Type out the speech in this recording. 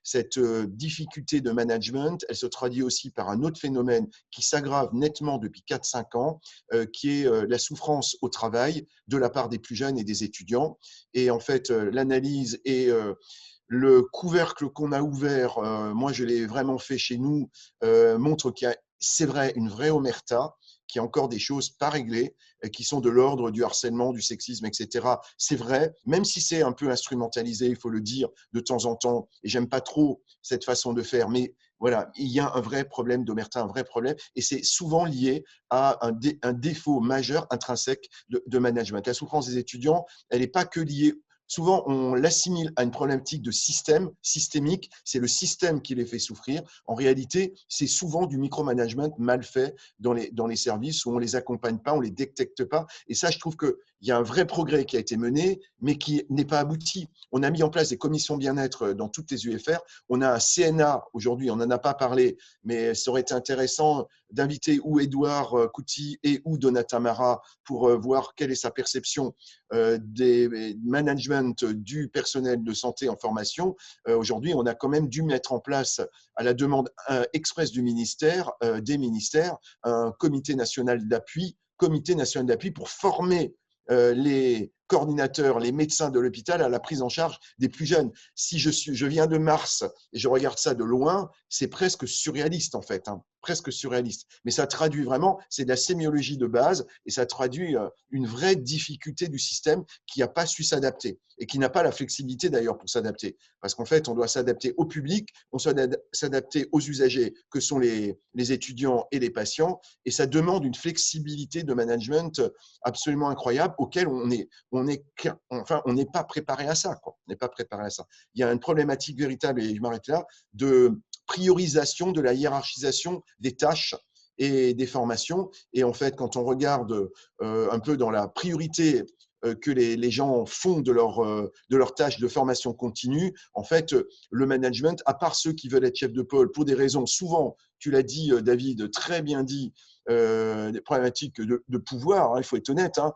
cette difficulté de management, elle se traduit aussi par un autre phénomène qui s'aggrave nettement depuis 4-5 ans, qui est la souffrance au travail de la part des plus jeunes et des étudiants. Et en fait, l'analyse et le couvercle qu'on a ouvert, moi je l'ai vraiment fait chez nous, montre qu'il y a, c'est vrai, une vraie omerta, qu'il y a encore des choses pas réglées, qui sont de l'ordre du harcèlement, du sexisme, etc. C'est vrai, même si c'est un peu instrumentalisé, il faut le dire de temps en temps, et j'aime pas trop cette façon de faire, mais voilà, il y a un vrai problème d'omerta, un vrai problème, et c'est souvent lié à un défaut majeur intrinsèque de management. La souffrance des étudiants, elle n'est pas que liée. Souvent, on l'assimile à une problématique de système, systémique. C'est le système qui les fait souffrir. En réalité, c'est souvent du micromanagement mal fait dans les services où on ne les accompagne pas, on ne les détecte pas. Et ça, je trouve qu'il y a un vrai progrès qui a été mené, mais qui n'est pas abouti. On a mis en place des commissions bien-être dans toutes les UFR. On a un CNA aujourd'hui, on n'en a pas parlé, mais ça aurait été intéressant d'inviter ou Édouard Couty et ou Donata Mara pour voir quelle est sa perception des management du personnel de santé en formation. Aujourd'hui, on a quand même dû mettre en place, à la demande express du ministère, des ministères, un comité national d'appui pour former les coordinateurs, les médecins de l'hôpital à la prise en charge des plus jeunes. Si je viens de Mars et je regarde ça de loin, c'est presque surréaliste en fait, hein, presque surréaliste. Mais ça traduit vraiment, c'est de la sémiologie de base et ça traduit une vraie difficulté du système qui n'a pas su s'adapter et qui n'a pas la flexibilité d'ailleurs pour s'adapter. Parce qu'en fait, on doit s'adapter au public, on doit s'adapter aux usagers que sont les étudiants et les patients et ça demande une flexibilité de management absolument incroyable auquel on n'est pas préparé à ça, quoi. On n'est pas préparé à ça. Il y a une problématique véritable, et je m'arrête là, de priorisation, de la hiérarchisation des tâches et des formations. Et en fait, quand on regarde un peu dans la priorité que les gens font de leur tâches de formation continue, en fait, le management, à part ceux qui veulent être chefs de pôle pour des raisons souvent, tu l'as dit, David, très bien dit, des problématiques de pouvoir, hein, il faut être honnête, hein,